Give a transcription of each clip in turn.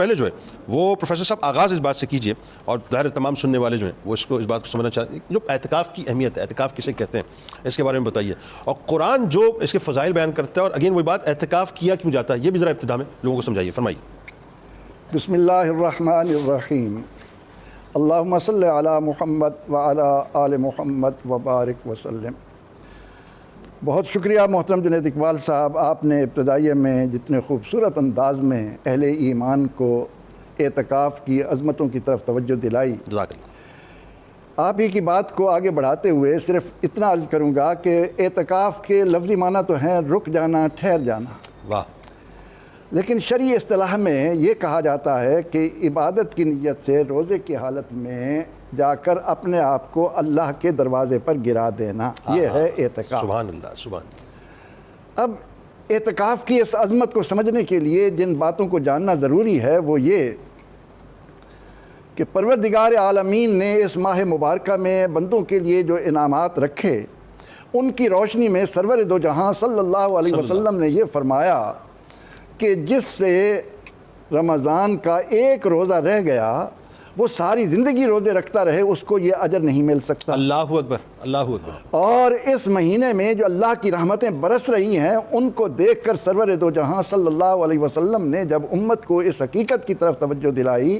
پہلے جو ہے وہ پروفیسر صاحب آغاز اس بات سے کیجیے، اور ظاہر تمام سننے والے جو ہیں وہ اس بات کو سمجھنا چاہتے ہیں، جو اعتکاف کی اہمیت ہے، اعتکاف کسے کہتے ہیں، اس کے بارے میں بتائیے، اور قرآن جو اس کے فضائل بیان کرتا ہے، اور اگین وہی بات اعتکاف کیا کیوں جاتا ہے، یہ بھی ذرا ابتدا میں لوگوں کو سمجھائیے، فرمائیے۔ بسم اللہ الرحمن الرحیم، اللہم صلی علی محمد وعلی آل محمد وبارک وسلم۔ بہت شکریہ محترم جنید اقبال صاحب، آپ نے ابتدائیہ میں جتنے خوبصورت انداز میں اہل ایمان کو اعتکاف کی عظمتوں کی طرف توجہ دلائی۔ جزاک اللہ۔ آپ ہی کی بات کو آگے بڑھاتے ہوئے صرف اتنا عرض کروں گا کہ اعتکاف کے لفظی معنی تو ہیں رک جانا، ٹھہر جانا، واہ، لیکن شرعی اصطلاح میں یہ کہا جاتا ہے کہ عبادت کی نیت سے روزے کی حالت میں جا کر اپنے آپ کو اللہ کے دروازے پر گرا دینا، یہ ہے اعتکاف۔ سبحان اللہ، سبحان اللہ۔ اب اعتکاف کی اس عظمت کو سمجھنے کے لیے جن باتوں کو جاننا ضروری ہے وہ یہ کہ پروردگار عالمین نے اس ماہ مبارکہ میں بندوں کے لیے جو انعامات رکھے، ان کی روشنی میں سرور دو جہاں صلی اللہ علیہ وسلم نے یہ فرمایا کہ جس سے رمضان کا ایک روزہ رہ گیا وہ ساری زندگی روزے رکھتا رہے، اس کو یہ اجر نہیں مل سکتا۔ اللہ اکبر، اللہ اکبر۔ اور اس مہینے میں جو اللہ کی رحمتیں برس رہی ہیں ان کو دیکھ کر سرور دو جہاں صلی اللہ علیہ وسلم نے جب امت کو اس حقیقت کی طرف توجہ دلائی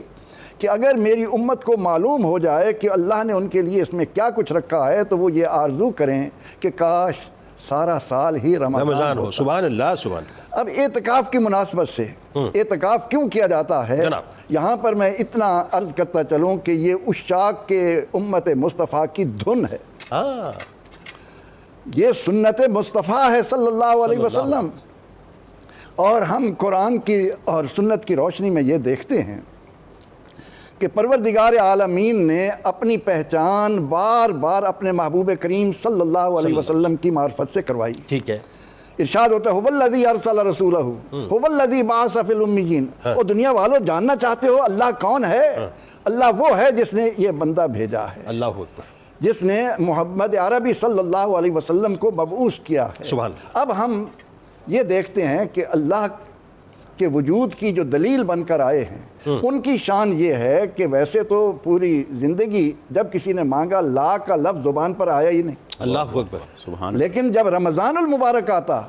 کہ اگر میری امت کو معلوم ہو جائے کہ اللہ نے ان کے لیے اس میں کیا کچھ رکھا ہے تو وہ یہ آرزو کریں کہ کاش سارا سال ہی رمضان ہو۔ سبحان اللہ، سبحان اللہ۔ اب اعتکاف کی مناسبت سے اعتکاف کیوں کیا جاتا ہے، یہاں پر میں اتنا عرض کرتا چلوں کہ یہ عشاق کے امت مصطفیٰ کی دھن ہے، یہ سنت مصطفیٰ ہے صلی اللہ علیہ وسلم، اور ہم قرآن کی اور سنت کی روشنی میں یہ دیکھتے ہیں کہ پروردگار عالمین نے اپنی پہچان بار بار اپنے محبوب کریم صلی اللہ علیہ وسلم کی معرفت سے کروائی۔ ٹھیک ہے، ارشاد ہوتا ہے هو الذی ارسل رسولہ هو الذی بعث فی الامیین۔ اور دنیا والوں جاننا چاہتے ہو اللہ کون ہے؟ اللہ وہ ہے جس نے یہ بندہ بھیجا ہے، اللہ اکبر، جس نے محمد عربی صلی اللہ علیہ وسلم کو مبعوث کیا ہے۔ سبحان اللہ۔ اب ہم یہ دیکھتے ہیں کہ اللہ کے وجود کی جو دلیل بن کر آئے ہیں ان کی شان یہ ہے کہ ویسے تو پوری زندگی جب کسی نے مانگا لا کا لفظ زبان پر آیا ہی نہیں، اللہ اکبر، سبحان، لیکن جب رمضان المبارک آتا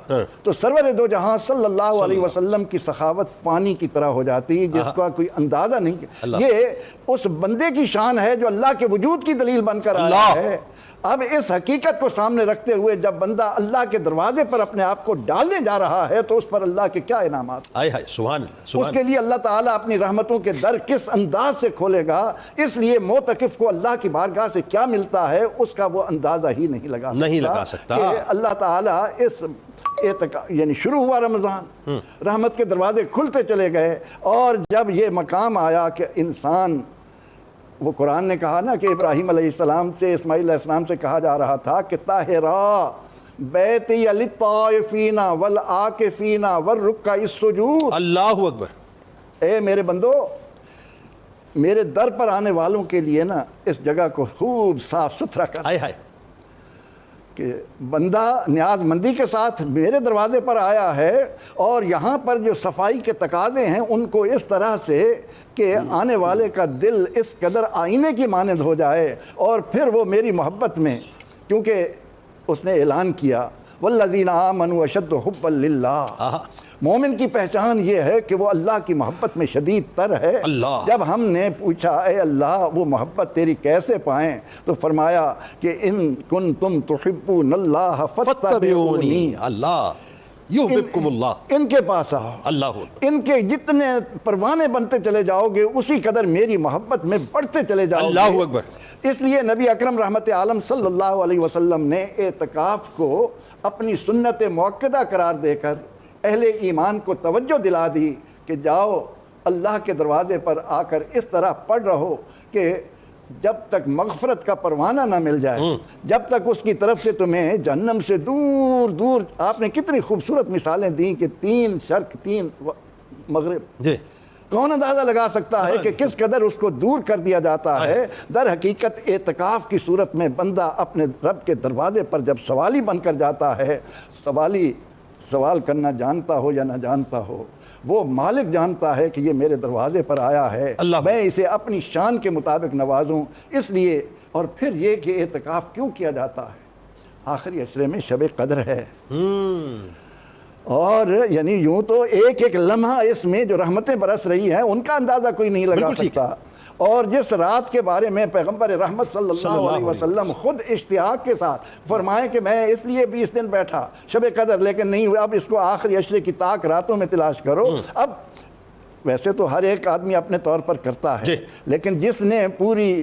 تو سرور دو جہاں صلی اللہ علیہ وسلم کی سخاوت پانی کی طرح ہو جاتی جس کا کوئی اندازہ نہیں۔ یہ اس بندے کی شان ہے جو اللہ کے وجود کی دلیل بن کر آیا ہے۔ اب اس حقیقت کو سامنے رکھتے ہوئے جب بندہ اللہ کے دروازے پر اپنے آپ کو ڈالنے جا رہا ہے تو اس پر اللہ کے کیا انعامات، آئے ہائے، سبحان اللہ، سبحان اس کے لیے اللہ تعالیٰ اپنی رحمتوں کے در کس انداز سے کھولے گا، اس لیے معتکف کو اللہ کی بارگاہ سے کیا ملتا ہے اس کا وہ اندازہ ہی نہیں لگا سکتا کہ اللہ تعالیٰ اس یعنی شروع ہوا رمضان، رحمت کے دروازے کھلتے چلے گئے، اور جب یہ مقام آیا کہ انسان، وہ قرآن نے کہا نا کہ ابراہیم علیہ السلام سے اسماعیل علیہ السلام سے کہا جا رہا تھا کہ طاہرا بیتی للطائفین والعاکفین والرکع السجود۔ اللہ اکبر۔ اے میرے بندو، میرے در پر آنے والوں کے لیے نا اس جگہ کو خوب صاف ستھرا کر، آئے ہائے، کہ بندہ نیاز مندی کے ساتھ میرے دروازے پر آیا ہے، اور یہاں پر جو صفائی کے تقاضے ہیں ان کو اس طرح سے کہ آنے والے کا دل اس قدر آئینے کی مانند ہو جائے، اور پھر وہ میری محبت میں، کیونکہ اس نے اعلان کیا والذین آمنوا اشد حبا للہ، مومن کی پہچان یہ ہے کہ وہ اللہ کی محبت میں شدید تر ہے۔ جب ہم نے پوچھا اے اللہ وہ محبت تیری کیسے پائیں تو فرمایا کہ ان کنتم تحبون اللہ فاتبعونی، اللہ یحببکم اللہ، ان کے پاس آؤ، اللہ، ان کے جتنے پروانے بنتے چلے جاؤ گے اسی قدر میری محبت میں بڑھتے چلے جاؤ گے۔ اللہ اکبر۔ اس لیے نبی اکرم رحمت عالم صلی اللہ علیہ وسلم نے اعتکاف کو اپنی سنت مؤکدہ قرار دے کر اہل ایمان کو توجہ دلا دی کہ جاؤ اللہ کے دروازے پر آ کر اس طرح پڑھ رہو کہ جب تک مغفرت کا پروانہ نہ مل جائے، جب تک اس کی طرف سے تمہیں جہنم سے دور دور، آپ نے کتنی خوبصورت مثالیں دیں کہ 3 شرق 3 مغرب، جی کون اندازہ لگا سکتا ہے کہ کس قدر اس کو دور کر دیا جاتا ہے۔ در حقیقت اعتکاف کی صورت میں بندہ اپنے رب کے دروازے پر جب سوالی بن کر جاتا ہے، سوالی سوال کرنا جانتا ہو یا نہ جانتا ہو، وہ مالک جانتا ہے کہ یہ میرے دروازے پر آیا ہے، میں اسے اپنی شان کے مطابق نوازوں۔ اس لیے، اور پھر یہ کہ اعتکاف کیوں کیا جاتا ہے؟ آخری عشرے میں شب قدر ہے، اور یعنی یوں تو ایک ایک لمحہ اس میں جو رحمتیں برس رہی ہیں ان کا اندازہ کوئی نہیں لگا سکتا، اور جس رات کے بارے میں پیغمبر رحمت صلی اللہ علیہ وسلم خود اشتیاق کے ساتھ فرمائیں کہ میں اس لیے 20 دن بیٹھا شب قدر، لیکن نہیں، اب اس کو آخری عشرے کی طاق راتوں میں تلاش کرو۔ اب ویسے تو ہر ایک آدمی اپنے طور پر کرتا ہے، لیکن جس نے پوری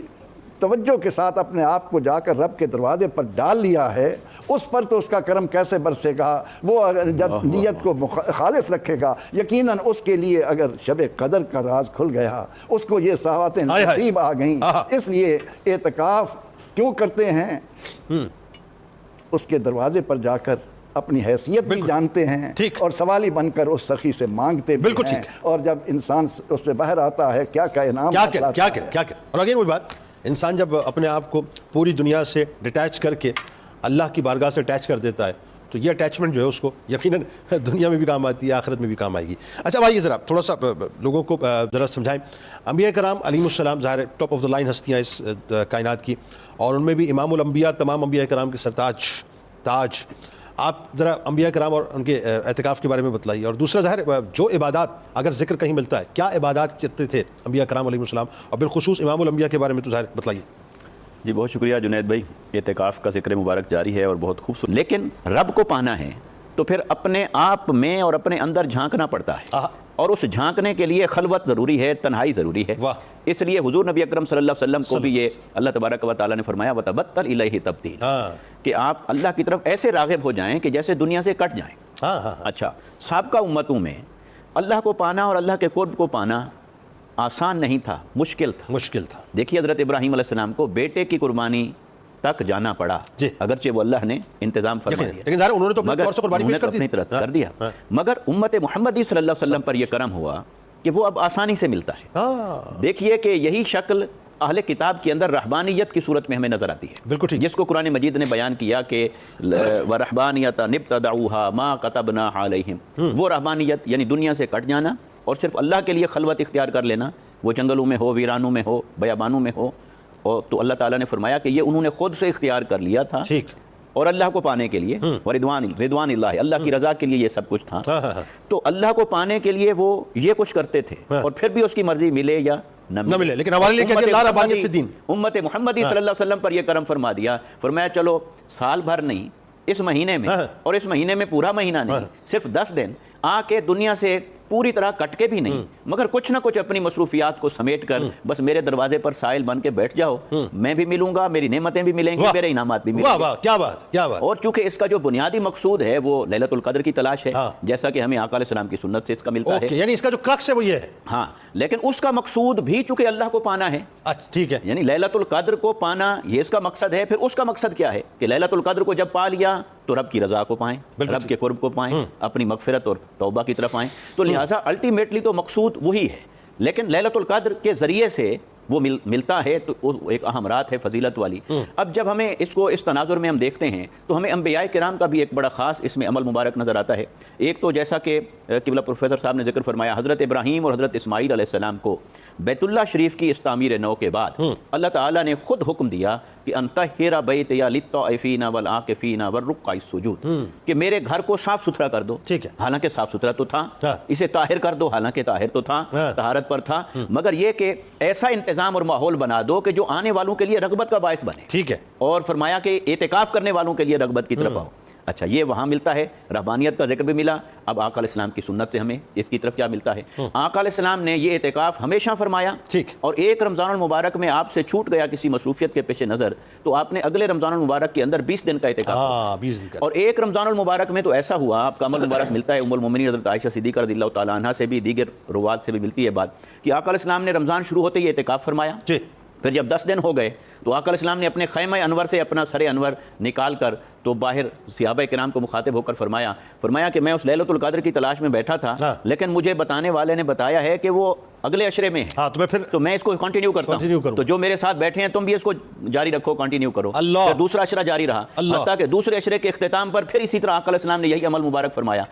توجہ کے ساتھ اپنے آپ کو جا کر رب کے دروازے پر ڈال لیا ہے، اس پر تو اس کا کرم کیسے برسے گا؟ وہ جب نیت کو خالص رکھے گا، یقیناً اس کے لیے اگر شب قدر کا راز کھل گیا، اس کو یہ سعادتیں نصیب آ گئیں۔ اس لیے اعتکاف کیوں کرتے ہیں؟ اس کے دروازے پر جا کر اپنی حیثیت بھی جانتے ہیں، اور سوالی بن کر اس سخی سے مانگتے بھی ہیں، اور جب انسان اس سے باہر آتا ہے کیا انعام کیا اور اگین وہی بات، انسان جب اپنے آپ کو پوری دنیا سے ڈیٹیچ کر کے اللہ کی بارگاہ سے اٹیچ کر دیتا ہے تو یہ اٹیچمنٹ جو ہے اس کو یقیناً دنیا میں بھی کام آتی ہے، آخرت میں بھی کام آئے گی۔ اچھا بھائی ذرا تھوڑا سا لوگوں کو ذرا سمجھائیں، انبیاء کرام علیہ السلام ظاہر ٹاپ آف دا لائن ہستیاں اس کائنات کی، اور ان میں بھی امام الانبیاء، تمام انبیاء کرام کے سرتاج تاج، آپ ذرا انبیاء کرام اور ان کے اعتکاف کے بارے میں بتلائیے، اور دوسرا ظاہر جو عبادات اگر ذکر کہیں ملتا ہے، کیا عبادات کرتے تھے انبیاء کرام علیہ السلام، اور بالخصوص امام الانبیاء کے بارے میں تو ظاہر بتلائیے۔ جی بہت شکریہ جنید بھائی، اعتکاف کا ذکر مبارک جاری ہے اور بہت خوبصورت، لیکن رب کو پانا ہے تو پھر اپنے آپ میں اور اپنے اندر جھانکنا پڑتا ہے، اور اس جھانکنے کے لیے خلوت ضروری ہے، تنہائی ضروری ہے۔ اس لیے حضور نبی اکرم صلی اللہ علیہ وسلم کو بھی یہ اللہ تبارک و تعالیٰ نے فرمایا وَتَبَتَّلْ إِلَيْهِ تَبْتِيلًا، کہ آپ اللہ کی طرف ایسے راغب ہو جائیں کہ جیسے دنیا سے کٹ جائیں۔ اچھا، سابقہ امتوں میں اللہ کو پانا اور اللہ کے قرب کو پانا آسان نہیں تھا، مشکل تھا۔ دیکھیے حضرت ابراہیم علیہ السلام کو بیٹے کی قربانی تک جانا پڑا، اگرچہ وہ اللہ نے انتظام فرما دیا، لیکن ظاہر انہوں نے تو اپنی طرف کر دیا، مگر امت محمدی صلی اللہ علیہ وسلم پر یہ کرم ہوا کہ وہ اب آسانی سے ملتا ہے۔ دیکھیے کہ یہی شکل اہل کتاب کے اندر رہبانیت کی صورت میں ہمیں نظر آتی ہے، بالکل ٹھیک، جس کو قرآن مجید نے بیان کیا کہ وَرَحْبَانِيَةً ابْتَدَعُوهَا مَا كَتَبْنَاهَا عَلَيْهِمْ، وہ رہبانیت یعنی دنیا سے کٹ جانا اور صرف اللہ کے لیے خلوت اختیار کر لینا، وہ جنگلوں میں ہو، ویرانوں میں ہو، بیابانوں میں ہو، اور تو اللہ تعالیٰ نے فرمایا کہ یہ انہوں نے خود سے اختیار کر لیا تھا، اور اللہ کو پانے کے لیے رضوان اللہ، اللہ کی رضا کے لیے یہ سب کچھ تھا، تو اللہ کو پانے کے لیے وہ یہ کچھ کرتے تھے، اور پھر بھی اس کی مرضی ملے یا نہ ملے، لیکن ہمارے لیے کہتے ہیں لا رہبانیت فی الدین، امت محمدی صلی اللہ علیہ وسلم پر یہ کرم فرما دیا، فرمایا چلو سال بھر نہیں، اس مہینے میں، اور اس مہینے میں پورا مہینہ نہیں، صرف 10 دن آ کے دنیا سے پوری طرح کٹ کے بھی نہیں، مگر کچھ نہ کچھ اپنی مصروفیات کو سمیٹ کر بس میرے دروازے پر سائل بن کے بیٹھ جاؤ، میں بھی ملوں گا، میری نعمتیں بھی ملیں گی، میرے انعامات بھی ملیں گے۔ کیا بات! اور چونکہ اس کا جو بنیادی مقصود ہے وہ لیلۃ القدر کی تلاش ہے، جیسا کہ ہمیں آقا علیہ السلام کی سنت سے اس کا ملتا ہے، یعنی اس کا جو کرکس ہے وہ یہ ہے، ہاں، لیکن اس کا مقصود بھی چونکہ اللہ کو پانا ہے، ٹھیک ہے، یعنی لیلۃ القدر کو پانا یہ اس کا مقصد ہے۔ پھر اس کا مقصد کیا ہے کہ لیلۃ القدر کو جب پا لیا تو رب کی رضا کو پائیں، رب کے قرب کو پائیں، اپنی مغفرت اور توبہ کی طرف آئیں، تو لہٰذا الٹیمیٹلی تو مقصود وہی ہے، لیکن لیلۃ القدر کے ذریعے سے وہ ملتا ہے تو ایک اہم رات ہے فضیلت والی۔ اب جب ہمیں اس کو اس تناظر میں ہم دیکھتے ہیں تو ہمیں انبیاء کرام کا بھی ایک بڑا خاص اس میں عمل مبارک نظر آتا ہے۔ ایک تو جیسا کہ قبلہ پروفیسر صاحب نے ذکر فرمایا، حضرت ابراہیم اور حضرت اسماعیل علیہ السلام کو بیت اللہ شریف کی اس تعمیر نو کے بعد اللہ تعالیٰ نے خود حکم دیا کہ انطہر بیتیا للطائفین والعاکفین والرکع السجود، کہ میرے گھر کو صاف ستھرا کر دو، حالانکہ صاف ستھرا تو تھا، اسے طاہر کر دو، حالانکہ طاہر تو تھا، طہارت پر تھا، مگر یہ کہ ایسا انتظام اور ماحول بنا دو کہ جو آنے والوں کے لیے رغبت کا باعث بنے، ٹھیک ہے، اور فرمایا کہ اعتکاف کرنے والوں کے لیے رغبت کی طرف آؤ۔ اچھا، یہ وہاں ملتا ہے، رہبانیت کا ذکر بھی ملا۔ اب آقا علیہ السلام کی سنت سے ہمیں اس کی طرف کیا ملتا ہے؟ آقا علیہ السلام نے یہ اعتکاف ہمیشہ فرمایا، اور ایک رمضان المبارک میں آپ سے چھوٹ گیا کسی مصروفیت کے پیش نظر تو آپ نے اگلے رمضان المبارک کے اندر 20 دن کا اعتکاف، اور ایک رمضان المبارک میں تو ایسا ہوا، آپ کا عمل مبارک ملتا ہے ام المومنین حضرت عائشہ صدیقہ رضی اللہ تعالیٰ عنہا سے بھی، دیگر روات سے بھی ملتی ہے بات کہ آقا علیہ السلام نے رمضان شروع ہوتے ہی اعتکاف فرمایا، پھر جب 10 دن ہو گئے تو آقا علیہ السلام نے اپنے خیمہ انور سے اپنا سر انور نکال کر تو باہر صحابہ کرام کو مخاطب ہو کر فرمایا کہ میں اس لیلۃ القدر کی تلاش میں بیٹھا تھا، لیکن مجھے بتانے والے نے بتایا ہے کہ وہ اگلے عشرے میں ہے، تو میں اس کو کنٹینیو کرتا ہوں، تو جو میرے ساتھ بیٹھے ہیں تم بھی اس کو جاری رکھو، کنٹینیو کرو۔ پھر دوسرا عشرہ جاری رہا، حتیٰ کہ دوسرے عشرے کے اختتام پر پھر اسی طرح آقا علیہ السلام نے یہی عمل مبارک فرمایا،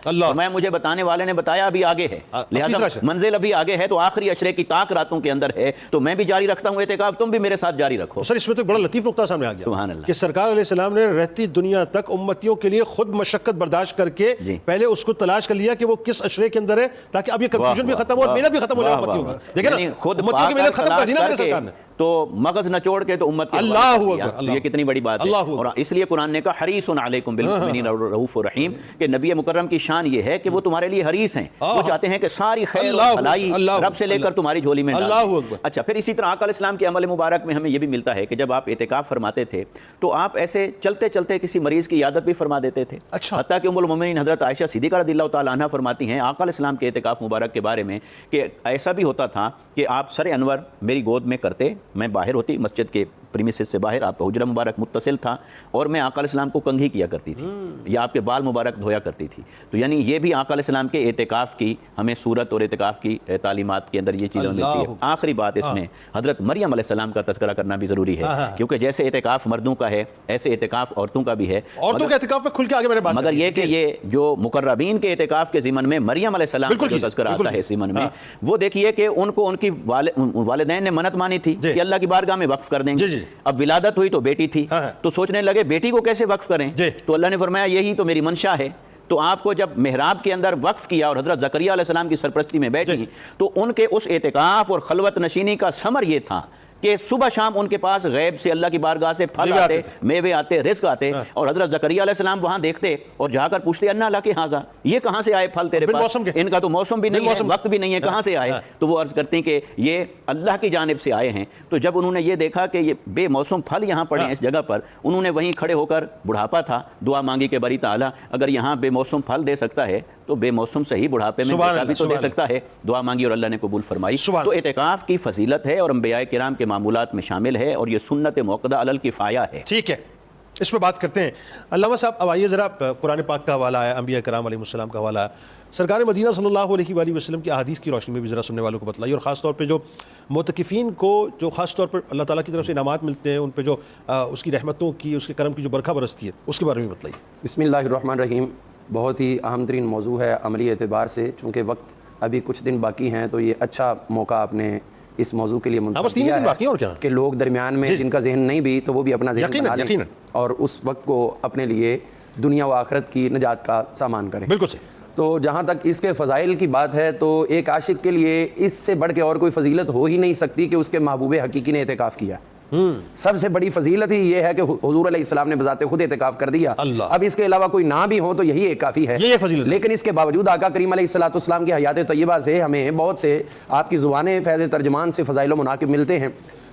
مجھے بتانے والے نے بتایا ابھی آگے ہے، لہذا منزل ابھی آگے ہے، تو آخری عشرے کی طاق راتوں کے اندر ہے، تو میں بھی جاری رکھتا ہوں اعتکاف، تم بھی میرے ساتھ جاری رکھو۔ سر اس میں تو بڑا لطیف نقطہ سامنے آ گیا، سبحان اللہ، کہ سرکار علیہ السلام نے رہتی دنیا تک امتیوں کے لیے خود مشقت برداشت کر کے پہلے اس کو تلاش کر لیا کہ وہ کس عشرے کے اندر ہے، تاکہ اب یہ کنفیوژن بھی ختم ہو اور محنت بھی ختم ہو جائے امتیوں کی۔ دیکھیں نا، خود امتیوں کی محنت ختم کر دی نا سرکار نے، تو مغز نچوڑ کے تو امت اللہ اکبر، یہ کتنی بڑی بات ہے، اور اس لیے قرآن نے کہا حریص علیکم بالمؤمنین رؤوف رحیم، کہ نبی مکرم کی شان یہ ہے کہ وہ تمہارے لیے حریص ہیں، وہ چاہتے ہیں کہ ساری خیر و بھلائی رب سے لے کر تمہاری جھولی میں ڈالیں۔ اچھا، پھر اسی طرح آقا علیہ السلام کے عمل مبارک میں ہمیں یہ بھی ملتا ہے کہ جب آپ اعتکاف فرماتے تھے تو آپ ایسے چلتے چلتے کسی مریض کی عیادت بھی فرما دیتے تھے، حتیٰ کہ ام المومنین حضرت عائشہ صدیقہ رضی اللہ تعالیٰ عنہا فرماتی ہیں آقا علیہ السلام کے اعتکاف مبارک کے بارے میں کہ ایسا بھی ہوتا تھا کہ آپ سر انور میری گود میں کرتے، میں باہر ہوتی مسجد کے پریمیسز سے باہر، آپ کا حجرہ مبارک متصل تھا، اور میں آقا علیہ السلام کو کنگھی کیا کرتی تھی یا آپ کے بال مبارک دھویا کرتی تھی۔ تو یعنی یہ بھی آقا علیہ السلام کے اعتکاف کی ہمیں صورت اور اعتکاف کی تعلیمات کے اندر یہ چیزیں ملتی ہے۔ آخری بات اس میں حضرت مریم علیہ السلام کا تذکرہ کرنا بھی ضروری ہے، کیونکہ جیسے اعتکاف مردوں کا ہے ایسے اعتکاف عورتوں کا بھی ہے، عورتوں کے اعتکاف میں کھل کے آگے میں نے بات، مگر یہ کہ یہ جو مقربین کے اعتکاف کے ضمن میں مریم علیہ السلام کا جو تذکرہ آتا ہے اس ضمن میں، وہ دیکھیے کہ ان کو ان کی والدین نے منت مانی تھی کہ اللہ کی بارگاہ میں وقف کر دیں گے۔ اب ولادت ہوئی تو بیٹی تھی، تو سوچنے لگے بیٹی کو کیسے وقف کریں، تو اللہ نے فرمایا یہی تو میری منشا ہے۔ تو آپ کو جب محراب کے اندر وقف کیا اور حضرت زکریا علیہ السلام کی سرپرستی میں بیٹھی، تو ان کے اس اعتکاف اور خلوت نشینی کا ثمر یہ تھا کہ صبح شام ان کے پاس غیب سے اللہ کی بارگاہ سے پھل آتے، میوے آتے، رزق آتے، اور حضرت زکریا علیہ السلام وہاں دیکھتے اور جا کر پوچھتے انا لک ھذا، یہ کہاں سے آئے پھل تیرے پاس، ان کا تو موسم بھی نہیں ہے، وقت بھی نہیں ہے، کہاں سے آئے؟ تو وہ عرض کرتے ہیں کہ یہ اللہ کی جانب سے آئے ہیں۔ تو جب انہوں نے یہ دیکھا کہ یہ بے موسم پھل یہاں پڑے ہیں اس جگہ پر، انہوں نے وہیں کھڑے ہو کر، بڑھاپا تھا، دعا مانگی کہ باری تعالیٰ اگر یہاں بے موسم پھل دے سکتا ہے تو بے موسم صحیح بڑھاپے میں بھی تو دے سکتا ہے، دعا مانگی اور اللہ نے قبول فرمائی۔ تو اعتکاف کی فضیلت ہے اور انبیاء کرام کے معمولات میں شامل ہے، اور یہ سنت موقدہ علی الکفایہ ہے۔ ٹھیک ہے، اس پہ بات کرتے ہیں۔ علامہ صاحب اب آئیے ذرا قرآن پاک کا حوالہ ہے، انبیاء کرام علیہ السلام کا حوالہ ہے، سرکار مدینہ صلی اللہ علیہ وآلہ وسلم کی احادیث کی روشنی میں بھی ذرا سننے والوں کو بتلائیے، اور خاص طور پہ جو معتکفین کو جو خاص طور پر اللہ تعالیٰ کی طرف سے انعامات ملتے ہیں، ان پہ جو اس کی رحمتوں کی، اس کے کرم کی جو برکھا برستی ہے، اس کے بارے میں بتلائیے۔ بسم اللہ الرحمن الرحیم۔ بہت ہی اہم ترین موضوع ہے عملی اعتبار سے، چونکہ وقت ابھی کچھ دن باقی ہیں تو یہ اچھا موقع آپ نے اس موضوع کے لیے منتخب کیا ہے کہ لوگ درمیان میں جن کا ذہن نہیں بھی تو وہ بھی اپنا ذہن بنا لیں اور اس وقت کو اپنے لیے دنیا و آخرت کی نجات کا سامان کریں۔ بالکل صحیح۔ تو جہاں تک اس کے فضائل کی بات ہے تو ایک عاشق کے لیے اس سے بڑھ کے اور کوئی فضیلت ہو ہی نہیں سکتی کہ اس کے محبوب حقیقی نے اعتکاف کیا۔ سب سے بڑی فضیلت ہی یہ ہے کہ حضور علیہ السلام نے بذات خود اعتکاف کر دیا، اب اس کے علاوہ کوئی نہ بھی ہو تو یہی ایک کافی ہے۔ لیکن اس کے باوجود آقا کریم علیہ السلام کی حیات طیبہ سے ہمیں بہت سے آپ کی زبانیں فیض ترجمان سے فضائل و مناقب ملتے ہیں،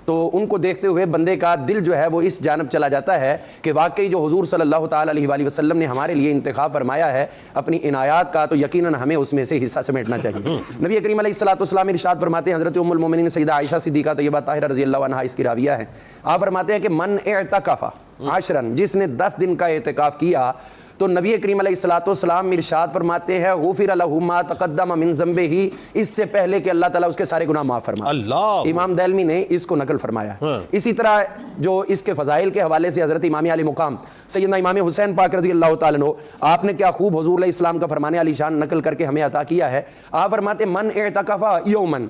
تو ان کو دیکھتے ہوئے بندے کا دل جو ہے وہ اس جانب چلا جاتا ہے کہ واقعی جو حضور صلی اللہ تعالیٰ علیہ وآلہ وسلم نے ہمارے لیے انتخاب فرمایا ہے اپنی عنایات کا، تو یقیناً ہمیں اس میں سے حصہ سمیٹنا چاہیے۔ نبی کریم علیہ السلام ارشاد فرماتے ہیں، حضرت ام المومنین سیدہ عائشہ صدیقہ طیبہ طاہرہ رضی اللہ عنہا اس کی راویہ ہیں، آپ فرماتے ہیں کہ من اعتکف عشرا، جس نے 10 دن کا اعتکاف کیا، تو نبی کریم علیہ السلام ارشاد فرماتے ہیں غفر لہ ما تقدم من ذنبہ، اس سے پہلے کہ اللہ تعالیٰ اس کے سارے گناہ معاف فرمائے۔ امام دہلوی نے اس کو نقل فرمایا۔ اسی طرح جو اس کے فضائل کے حوالے سے حضرت امام علی مقام سیدنا امام حسین پاک رضی اللہ تعالیٰ عنہ، آپ نے کیا خوب حضور علیہ السلام کا فرمان علی شان نقل کر کے ہمیں عطا کیا ہے۔ آپ فرماتے من اعتکف یومن،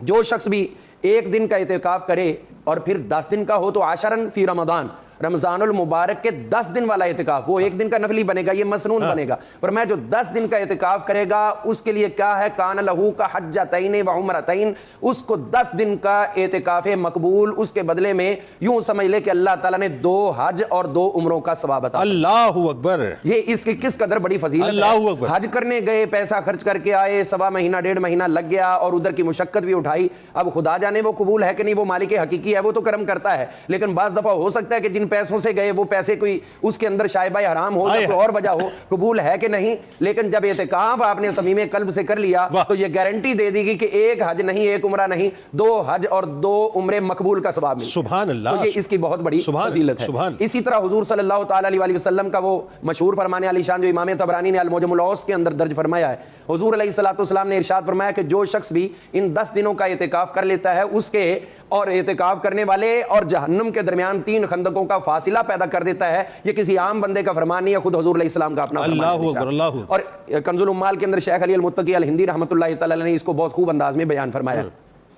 جو شخص بھی ایک دن کا اعتکاف کرے اور پھر 10 دن کا ہو تو عشرن فی رمضان، رمضان المبارک کے 10 دن والا اعتکاف، وہ ایک دن کا نفلی بنے گا، یہ مسنون بنے گا، پر میں جو 10 دن کا اعتکاف کرے گا اس کے لیے کیا ہے، کان لہو کا حجتین و عمرتین، اس کو 10 دن کا اعتکاف مقبول، اس کے بدلے میں یوں سمجھ لے کہ اللہ تعالیٰ نے 2 حج اور 2 عمروں کا ثواب عطا۔ اللہ اکبر، یہ اس کی کس قدر بڑی فضیلت ہے۔ حج کرنے گئے، پیسہ خرچ کر کے آئے، 1.25 مہینہ 1.5 مہینہ لگ گیا اور ادھر کی مشقت بھی اٹھائی، اب خدا جانے وہ قبول ہے کہ نہیں، وہ مالک حقیقی ہے، وہ تو کرم کرتا ہے، لیکن بعض دفعہ ہو سکتا ہے کہ جن پیسوں سے گئے, وہ پیسے کوئی اس کے اندر شائبہ حرام ہو یا کوئی اور وجہ ہو, قبول ہے کہ نہیں. لیکن جب اعتکاف آپ نے صمیم قلب سے کر لیا تو یہ گارنٹی دے دی گئی کہ ایک حج نہیں, ایک عمرہ نہیں, 2 حج اور 2 عمرے مقبول کا ثواب ملے. سبحان اللہ. تو یہ اس کی بہت بڑی فضیلت ہے. اسی طرح حضور صلی اللہ تعالی علیہ وسلم کا وہ مشہور فرمان علی شان جو امام طبرانی نے المعجم الاوسط کے اندر درج فرمایا ہے, حضور علیہ الصلوۃ والسلام نے ارشاد فرمایا کہ جو شخص بھی ان 10 دنوں کا اعتکاف کر لیتا ہے, اس کے اور اعتکاف کرنے والے اور جہنم کے درمیان 3 خندقوں کا فاصلہ پیدا کر دیتا ہے. یہ کسی عام بندے کا فرمان نہیں ہے, خود حضور علیہ السلام کا اپنا فرمان ہے. اور کنز العمال کے اندر شیخ علی المتقی الہندی رحمۃ اللہ تعالی علیہ نے اس کو بہت خوب انداز میں بیان فرمایا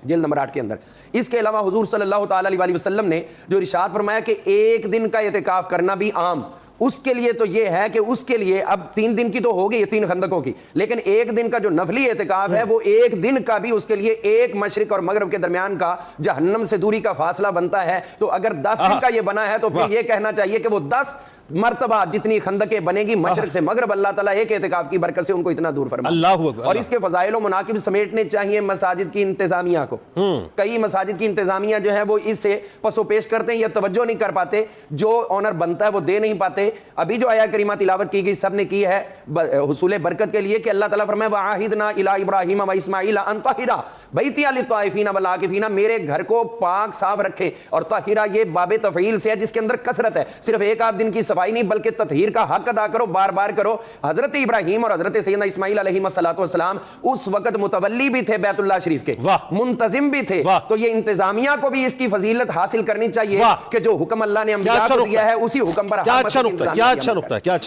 جلد نمبر 8 کے اندر. اس کے علاوہ حضور صلی اللہ تعالی علیہ وسلم نے جو ارشاد فرمایا کہ ایک دن کا اعتکاف کرنا بھی عام, اس کے لیے تو یہ ہے کہ اس کے لیے اب 3 دن کی تو ہو گئی 3 خندقوں کی, لیکن ایک دن کا جو نفلی اعتکاف ہے وہ ایک دن کا بھی اس کے لیے ایک مشرق اور مغرب کے درمیان کا جہنم سے دوری کا فاصلہ بنتا ہے. تو اگر 10 دن کا یہ بنا ہے تو پھر یہ کہنا چاہیے کہ وہ 10 مرتبہ جتنی خندقیں بنے گی مشرق سے مغرب, اللہ تعالیٰ ایک اعتکاف کی برکت سے ان کو اتنا دور فرمائے. اور اس کے فضائل و مناقب سمیٹنے چاہیے مساجد کی انتظامیہ کو. کئی مساجد کی انتظامیہ جو ہے وہ اس سے پس و پیش کرتے ہیں یا توجہ نہیں کر پاتے, جو آنر بنتا ہے وہ دے نہیں پاتے. ابھی جو آیہ کریمہ تلاوت کی گئی سب نے کی ہے حصول برکت کے لیے کہ اللہ تعالیٰ فرمائے وَعَاهِدْنَا إِلَىٰ إِبْرَاهِيمَ وَإِسْمَاعِيلَ أَن طَهِّرَ بَيْتِيَ لِلطَّائِفِينَ وَالْعَاكِفِينَ, میرے گھر کو پاک صاف رکھے. اور طاہرہ یہ باب تفعیل سے ہے جس کے اندر کثرت ہے, صرف ایک آدھ دن کی صفائی نہیں بلکہ تطہیر کا حق ادا کرو, بار بار کرو. حضرت ابراہیم اور حضرت سیدنا اسماعیل علیہ السلام اس وقت متولی بھی تھے بیت اللہ شریف کے, منتظم بھی تھے. تو یہ انتظامیہ کو بھی اس کی فضیلت حاصل کرنی چاہیے کہ جو حکم اللہ نے انبیاء کو دیا ہے اسی حکم پر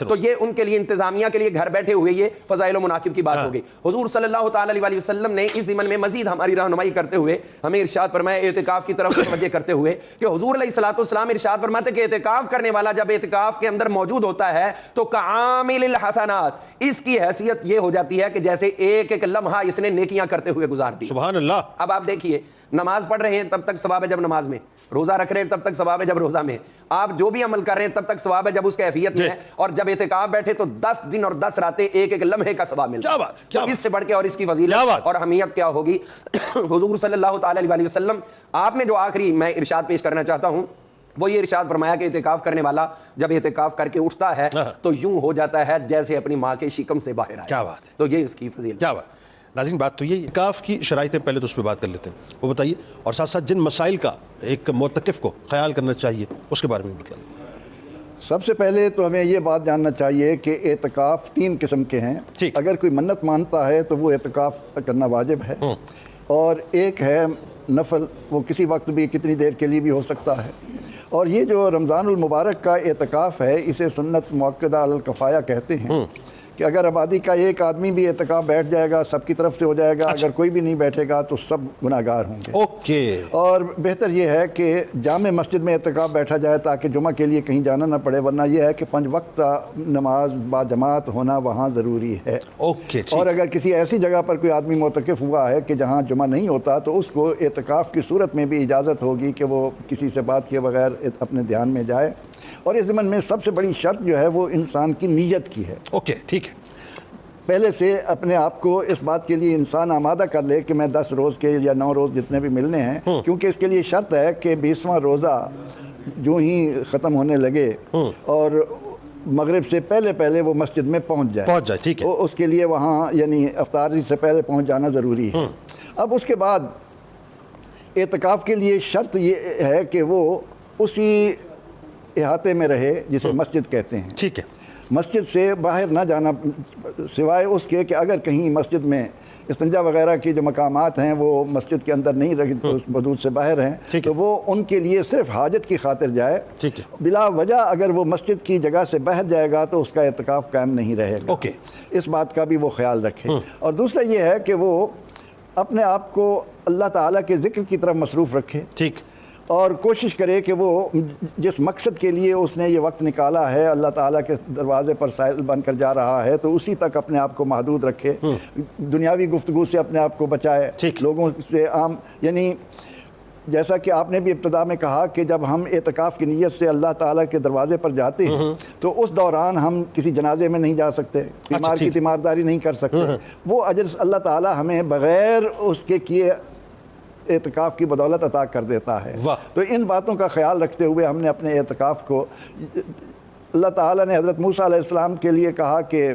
تو یہ ان کے لیے انتظامیہ کے لیے گھر بیٹھے ہوئے یہ فضائل و مناقب کی بات ہو گئی. حضور صلی اللہ تعالی علیہ وسلم نے اس ضمن میں مزید ہماری رہنمائی کرتے ہوئے ہمیں ارشاد فرمایا اعتکاف کی طرف متوجہ کرتے ہوئے کہ حضور علیہ الصلوۃ والسلام ارشاد فرماتے کہ اعتکاف کرنے والا جب اعتکاف کے اندر موجود ہوتا ہے تو کعامل الحسنات, اس کی حیثیت یہ ہو جاتی ہے کہ جیسے ایک ایک لمحہ اس نے نیکیاں کرتے ہوئے گزار دی. سبحان اللہ. اب آپ دیکھیے, نماز پڑھ رہے ہیں تب تک ثواب ہے جب نماز میں, روزہ رکھ رہے ہیں تب تک ثواب ہے جب روزہ میں, آپ جو بھی عمل کر رہے ہیں تب تک ثواب ہے جب اس کیفیت میں ہے. اور جب اعتکاف بیٹھے تو 10 دن اور 10 راتیں ایک ایک لمحے کا ثواب ملتا ہے. تو اس سے بڑھ کے اور اس کی فضیلت اور اہمیت کیا ہوگی. حضور صلی اللہ تعالی علیہ وسلم آپ نے جو آخری میں ارشاد پیش کرنا چاہتا ہوں وہ یہ ارشاد فرمایا کہ اعتکاف کرنے والا جب اعتکاف کر کے اٹھتا ہے تو یوں ہو جاتا ہے جیسے اپنی ماں کے شکم سے باہر آیا. کیا بات ہے. تو یہ اس کی فضیلت. کیا بات. ناظرین بات تو یہ اعتکاف کی شرائطیں پہلے تو اس پہ بات کر لیتے ہیں, وہ بتائیے, اور ساتھ ساتھ جن مسائل کا ایک معتکف کو خیال کرنا چاہیے اس کے بارے میں بتائیے. سب سے پہلے تو ہمیں یہ بات جاننا چاہیے کہ اعتکاف 3 قسم کے ہیں. اگر کوئی منت مانتا ہے تو وہ اعتکاف کرنا واجب ہے, اور ایک ہے نفل, وہ کسی وقت بھی کتنی دیر کے لیے بھی ہو سکتا ہے. اور یہ جو رمضان المبارک کا اعتکاف ہے اسے سنت مؤکدہ علی الکفایہ کہتے ہیں کہ اگر آبادی کا ایک آدمی بھی اعتکاف بیٹھ جائے گا سب کی طرف سے ہو جائے گا, اگر کوئی بھی نہیں بیٹھے گا تو سب گناہگار ہوں گے. اور بہتر یہ ہے کہ جامع مسجد میں اعتکاف بیٹھا جائے تاکہ جمعہ کے لیے کہیں جانا نہ پڑے, ورنہ یہ ہے کہ 5 وقت نماز با جماعت ہونا وہاں ضروری ہے. اور اگر کسی ایسی جگہ پر کوئی آدمی معتکف ہوا ہے کہ جہاں جمعہ نہیں ہوتا تو اس کو اعتکاف کی صورت میں بھی اجازت ہوگی کہ وہ کسی سے بات کیے بغیر اپنے دھیان میں جائے. اور اس ضمن میں سب سے بڑی شرط جو ہے وہ انسان کی نیت کی ہے. ٹھیک ہے. پہلے سے اپنے آپ کو اس بات کے لیے انسان آمادہ کر لے کہ میں 10 روز کے یا 9 روز جتنے بھی ملنے ہیں, کیونکہ اس کے لیے شرط ہے کہ 20واں روزہ جو ہی ختم ہونے لگے اور مغرب سے پہلے وہ مسجد میں پہنچ جائے. ٹھیک ہے. اس کے لیے وہاں یعنی افطاری سے پہلے پہنچ جانا ضروری ہے. اب اس کے بعد اعتکاف کے لیے شرط یہ ہے کہ وہ اسی احاطے میں رہے جسے مسجد کہتے ہیں. ٹھیک ہے. مسجد سے باہر نہ جانا سوائے اس کے کہ اگر کہیں مسجد میں استنجا وغیرہ کی جو مقامات ہیں وہ مسجد کے اندر نہیں رہے تو اس حدود سے باہر ہیں تو وہ ان کے لیے صرف حاجت کی خاطر جائے. بلا وجہ اگر وہ مسجد کی جگہ سے باہر جائے گا تو اس کا اعتکاف قائم نہیں رہے گا. اس بات کا بھی وہ خیال رکھے. اور دوسرا یہ ہے کہ وہ اپنے آپ کو اللہ تعالیٰ کے ذکر کی طرف مصروف رکھے. اور کوشش کرے کہ وہ جس مقصد کے لیے اس نے یہ وقت نکالا ہے اللہ تعالیٰ کے دروازے پر سائل بن کر جا رہا ہے تو اسی تک اپنے آپ کو محدود رکھے. دنیاوی گفتگو سے اپنے آپ کو بچائے, لوگوں سے عام یعنی جیسا کہ آپ نے بھی ابتدا میں کہا کہ جب ہم اعتکاف کی نیت سے اللہ تعالیٰ کے دروازے پر جاتے ہیں تو اس دوران ہم کسی جنازے میں نہیں جا سکتے, بیمار کی تیمارداری نہیں کر سکتے. وہ اجر اللہ تعالیٰ ہمیں بغیر اس کے کیے اعتکاف کی بدولت عطا کر دیتا ہے۔ تو ان باتوں کا خیال رکھتے ہوئے ہم نے اپنے اعتکاف کو، اللہ تعالیٰ نے حضرت موسیٰ علیہ السلام کے لیے کہا کہ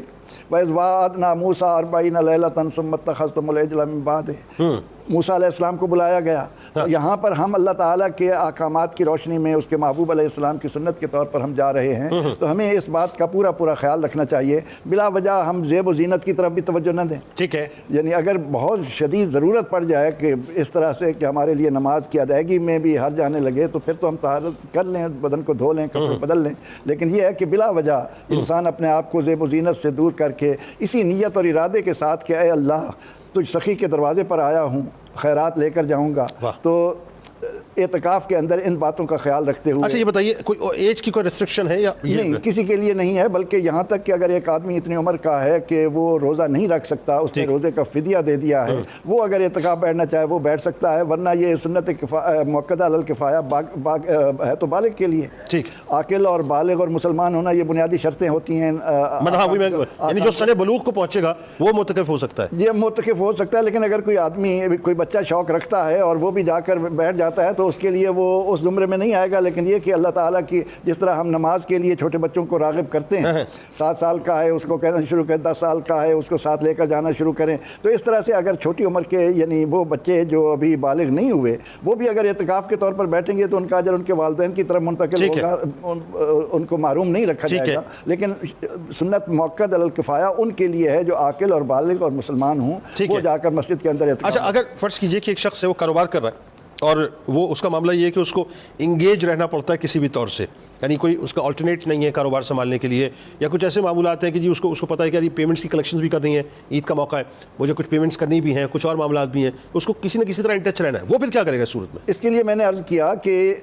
وَإِذْ وَعَدْنَا مُوسَىٰ 40 لَيْلَةً ثُمَّ اتَّخَذْتُمُ الْعِجْلَ مِن بَعْدِهِ، موسیٰ علیہ السلام کو بلایا گیا۔ یہاں پر ہم اللہ تعالیٰ کے احکامات کی روشنی میں اس کے محبوب علیہ السلام کی سنت کے طور پر ہم جا رہے ہیں، تو ہمیں اس بات کا پورا خیال رکھنا چاہیے، بلا وجہ ہم زیب و زینت کی طرف بھی توجہ نہ دیں۔ ٹھیک ہے، یعنی اگر بہت شدید ضرورت پڑ جائے کہ اس طرح سے کہ ہمارے لیے نماز کی ادائیگی میں بھی ہر جانے لگے تو پھر تو ہم طہارت کر لیں، بدن کو دھو لیں، کپڑے بدل لیں، لیکن یہ ہے کہ بلا وجہ انسان اپنے آپ کو زیب و زینت سے دور کر کے اسی نیت اور ارادے کے ساتھ کہ اے اللہ تجھ سخی کے دروازے پر آیا ہوں، خیرات لے کر جاؤں گا، تو اعتکاف کے اندر ان باتوں کا خیال رکھتے ہوئے۔ اچھا یہ بتائیے کوئی ایج کی کوئی ریسٹرکشن ہے یا نہیں، کسی کے لیے نہیں ہے، بلکہ یہاں تک کہ اگر ایک آدمی اتنی عمر کا ہے کہ وہ روزہ نہیں رکھ سکتا، اس نے روزے کا فدیہ دے دیا ہے، وہ اگر اعتکاف بیٹھنا چاہے وہ بیٹھ سکتا ہے، ورنہ یہ سنت مؤکدہ علی الکفایہ ہے تو بالغ کے لیے۔ عاقل اور بالغ اور مسلمان ہونا یہ بنیادی شرطیں ہوتی ہیں۔ یعنی جو سن بلوغ کو پہنچے گا وہ معتکف ہو سکتا ہے؟ یہ معتکف ہو سکتا ہے، لیکن اگر کوئی آدمی، کوئی بچہ شوق رکھتا ہے اور وہ بھی جا کر بیٹھ جاتا ہے تو اس کے لیے وہ اس زمرے میں نہیں آئے گا۔ لیکن یہ کہ اللہ تعالیٰ کی، جس طرح ہم نماز کے لیے چھوٹے بچوں کو راغب کرتے ہیں، 7 سال کا ہے اس کو کہنا شروع کریں، 10 سال کا ہے اس کو ساتھ لے کر جانا شروع کریں، تو اس طرح سے اگر چھوٹی عمر کے یعنی وہ بچے جو ابھی بالغ نہیں ہوئے وہ بھی اگر اعتکاف کے طور پر بیٹھیں گے تو ان کا اجر ان کے والدین کی طرف منتقل ہوگا، ان کو محروم نہیں رکھا جائے گا۔ لیکن سنت مؤکد علی الکفایہ ان کے لیے ہے جو عاقل اور بالغ اور مسلمان ہوں، وہ جا کر مسجد کے اندر اعتکاف۔ اچھا اگر فرض کیجئے کہ ایک شخص ہے وہ کاروبار کر رہا ہے اور وہ اس کا معاملہ یہ ہے کہ اس کو انگیج رہنا پڑتا ہے کسی بھی طور سے، یعنی کوئی اس کا آلٹرنیٹ نہیں ہے کاروبار سنبھالنے کے لیے، یا کچھ ایسے معاملات ہیں کہ جی اس کو پتہ ہے کہ پیمنٹس کی کلیکشنز بھی کرنی ہے، عید کا موقع ہے، مجھے کچھ پیمنٹس کرنی بھی ہیں، کچھ اور معاملات بھی ہیں، اس کو کسی نہ کسی طرح ان ٹچ رہنا ہے، وہ پھر کیا کرے گا اس صورت میں؟ اس کے لیے میں نے عرض کیا کہ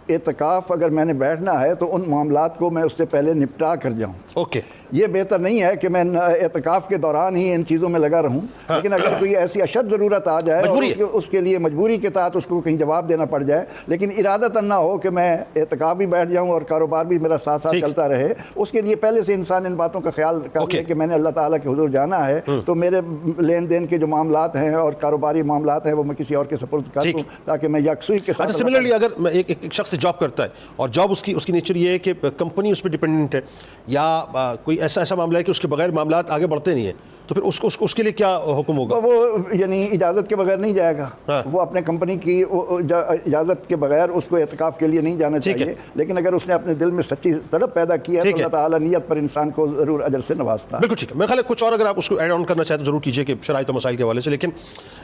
اعتکاف اگر میں نے بیٹھنا ہے تو ان معاملات کو میں اس سے پہلے نپٹا کر جاؤں۔ اوکے، یہ بہتر نہیں ہے کہ میں اعتکاف کے دوران ہی ان چیزوں میں لگا رہوں، لیکن اگر کوئی ایسی اشد ضرورت آ جائے اور اس کے لیے مجبوری کے تحت اس کو کہیں جواب دینا پڑ جائے، لیکن ارادتاً نہ ہو کہ میں اعتکاف بھی بیٹھ جاؤں اور کاروبار بھی میرا ساتھ ساتھ چلتا رہے، اس کے لیے پہلے سے انسان ان باتوں کا خیال کر لے کہ میں نے اللہ تعالیٰ کے حضور جانا ہے تو میرے لین دین کے جو معاملات ہیں اور کاروباری معاملات ہیں وہ میں کسی اور کے سپرد کر دوں تاکہ میں یکسوئی کے ساتھ۔ سملرلی اگر ایک شخص جاب کرتا ہے اور جاب اس کی نیچر یہ ہے کہ کمپنی اس پہ ڈپینڈنٹ ہے، یا کوئی ایسا معاملہ ہے کہ اس کے بغیر معاملات آگے بڑھتے نہیں ہیں، تو پھر اس کے لیے کیا حکم ہوگا؟ وہ یعنی اجازت کے بغیر نہیں جائے گا، وہ اپنے کمپنی کی اجازت کے بغیر اس کو اعتکاف کے لیے نہیں جانا چاہیے، لیکن اگر اس نے اپنے دل میں سچی تڑپ پیدا کی ہے تو اللہ تعالیٰ نیت پر انسان کو ضرور اجر سے نوازتا ہے۔ بالکل ٹھیک ہے، میرے خیال ہے کچھ اور اگر آپ اس کو ایڈ آن کرنا چاہتے تو ضرور کیجیے کہ شرائط و مسائل کے حوالے سے، لیکن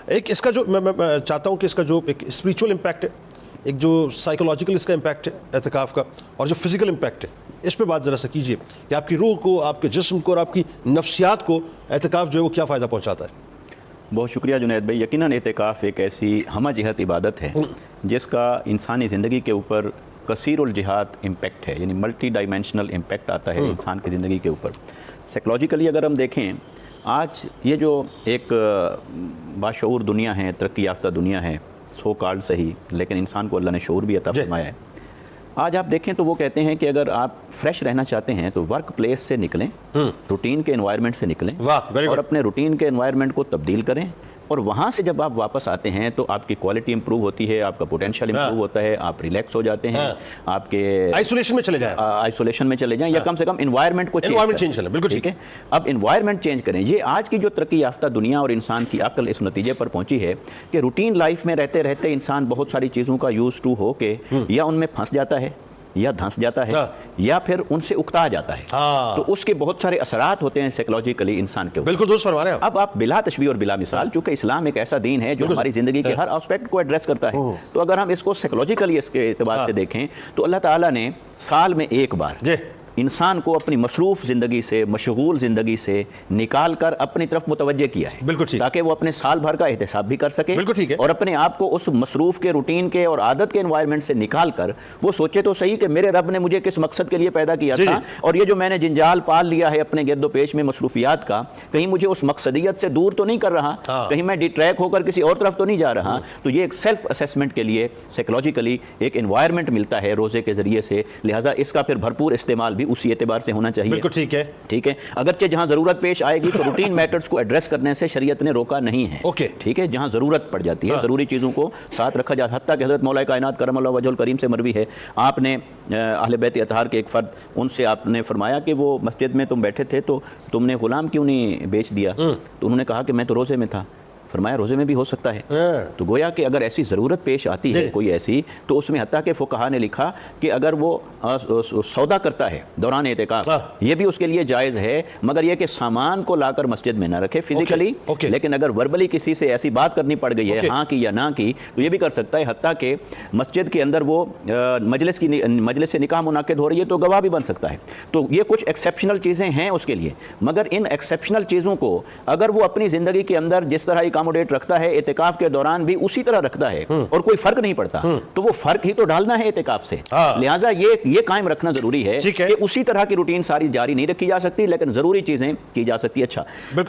ایک اس کا جو میں چاہتا ہوں کہ اس کا جو ایک اسپریچول امپیکٹ ہے، ایک جو سائیکولوجیکل اس کا امپیکٹ ہے اعتکاف کا، اور جو فزیکل امپیکٹ ہے اس پہ بات ذرا سا کیجیے کہ آپ کی روح کو، آپ کے جسم کو اور آپ کی نفسیات کو اعتکاف جو ہے وہ کیا فائدہ پہنچاتا ہے؟ بہت شکریہ جنید بھائی۔ یقیناً اعتکاف ایک ایسی ہمہ جہت عبادت ہے جس کا انسانی زندگی کے اوپر کثیر الجہات امپیکٹ ہے، یعنی ملٹی ڈائمینشنل امپیکٹ آتا ہے انسان کی زندگی کے اوپر۔ سائیکولوجیکلی اگر ہم دیکھیں، آج یہ جو ایک باشعور دنیا ہے، ترقی یافتہ دنیا ہے، سو کالڈ صحیح، لیکن انسان کو اللہ نے شعور بھی عطا فرمایا ہے۔ آج آپ دیکھیں تو وہ کہتے ہیں کہ اگر آپ فریش رہنا چاہتے ہیں تو ورک پلیس سے نکلیں، روٹین کے انوائرمنٹ سے نکلیں اور اپنے روٹین کے انوائرمنٹ کو تبدیل کریں، اور وہاں سے جب آپ واپس آتے ہیں تو آپ کی کوالٹی امپروو ہوتی ہے، آپ کا پوٹینشیل امپروو ہوتا ہے، آپ ریلیکس ہو جاتے ہیں، آپ کے آئسولیشن میں چلے جائیں یا کم سے کم انوائرمنٹ کو چینج کریں۔ بالکل ٹھیک ہے، اب انوائرمنٹ چینج کریں۔ یہ آج کی جو ترقی یافتہ دنیا اور انسان کی عقل اس نتیجے پر پہنچی ہے کہ روٹین لائف میں رہتے رہتے انسان بہت ساری چیزوں کا یوز ٹو ہو کے یا ان میں پھنس جاتا ہے، یا دھنس جاتا ہے، یا پھر ان سے اکتا جاتا ہے، تو اس کے بہت سارے اثرات ہوتے ہیں سائیکولوجیکلی انسان کے اوپر۔ بالکل درست فرما رہے ہیں اب آپ بلا تشبیہ اور بلا مثال، چونکہ اسلام ایک ایسا دین ہے جو ہماری زندگی کے ہر آسپیکٹ کو ایڈریس کرتا ہے، تو اگر ہم اس کو سائیکولوجیکلی اس کے اعتبار سے دیکھیں تو اللہ تعالیٰ نے سال میں ایک بار انسان کو اپنی مصروف زندگی سے، مشغول زندگی سے نکال کر اپنی طرف متوجہ کیا ہے، بالکل تاکہ وہ اپنے سال بھر کا احتساب بھی کر سکے، بالکل ٹھیک ہے، اور اپنے آپ کو اس مصروف کے، روٹین کے اور عادت کے انوائرمنٹ سے نکال کر وہ سوچے تو صحیح کہ میرے رب نے مجھے کس مقصد کے لیے پیدا کیا تھا، اور یہ جو میں نے جنجال پال لیا ہے اپنے گرد و پیش میں مصروفیات کا، کہیں مجھے اس مقصدیت سے دور تو نہیں کر رہا، کہیں میں ڈی ٹریک ہو کر کسی اور طرف تو نہیں جا رہا۔ تو یہ ایک سیلف اسیسمنٹ کے لیے سائیکولوجیکلی ایک انوائرمنٹ ملتا ہے روزے کے ذریعے سے، لہٰذا اس کا پھر بھرپور استعمال بھی بھی اسی اعتبار سے ہونا چاہیے. بالکل ٹھیک ہے. ٹھیک ہے, اگرچہ جہاں ضرورت پیش آئے گی تو روٹین میٹرز کو ایڈریس کرنے سے شریعت نے روکا نہیں ہے. اوکے. ٹھیک ہے, جہاں ضرورت پڑ جاتی ہے ضروری چیزوں کو ساتھ رکھا جاتا ہے. حتیٰ کہ حضرت مولا کائنات کرم اللہ وجہ الکریم سے مروی ہے, آپ نے اہل بیت اطہار کے ایک فرد, ان سے آپ نے فرمایا کہ وہ مسجد میں تم بیٹھے تھے تو تم نے غلام کیوں نہیں بیچ دیا؟ تو انہوں نے کہا کہ میں تو روزے میں تھا. فرمایا روزے میں بھی ہو سکتا ہے. تو گویا کہ اگر ایسی ضرورت پیش آتی ہے کوئی ایسی, تو اس میں حتیٰ کہ فقہا نے لکھا کہ اگر وہ سودا کرتا ہے دوران اعتکاف, یہ بھی اس کے لیے جائز ہے, مگر یہ کہ سامان کو لا کر مسجد میں نہ رکھے فزیکلی, لیکن اگر وربلی کسی سے ایسی بات کرنی پڑ گئی ہے ہاں کی یا نہ کی, تو یہ بھی کر سکتا ہے. حتیٰ کہ مسجد کے اندر وہ مجلس سے نکاح منعقد ہو رہی ہے تو گواہ بھی بن سکتا ہے. تو یہ کچھ ایکسیپشنل چیزیں ہیں اس کے لیے, مگر ان ایکسیپشنل چیزوں کو اگر وہ اپنی زندگی کے اندر جس طرح اکاموڈیٹ رکھتا ہے, اعتکاف کے دوران بھی اسی طرح رکھتا ہے اور کوئی فرق نہیں پڑتا, تو وہ فرق ہی تو ڈالنا ہے اعتکاف سے. لہٰذا یہ قائم رکھنا ضروری ہے کہ اسی طرح کی روٹین ساری جاری نہیں رکھی جا سکتی, لیکن ضروری چیزیں کی جا سکتی. اچھا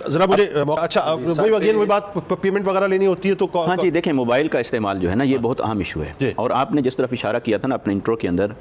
ذرا مجھے اچھا وہی بات پیمنٹ وغیرہ لینی ہوتی ہے تو ہاں جی دیکھیں, موبائل کا استعمال جو ہے نا یہ بہت اہم ایشو ہے, اور آپ نے جس طرف اشارہ کیا تھا نا اپنے انٹرو کے اندر,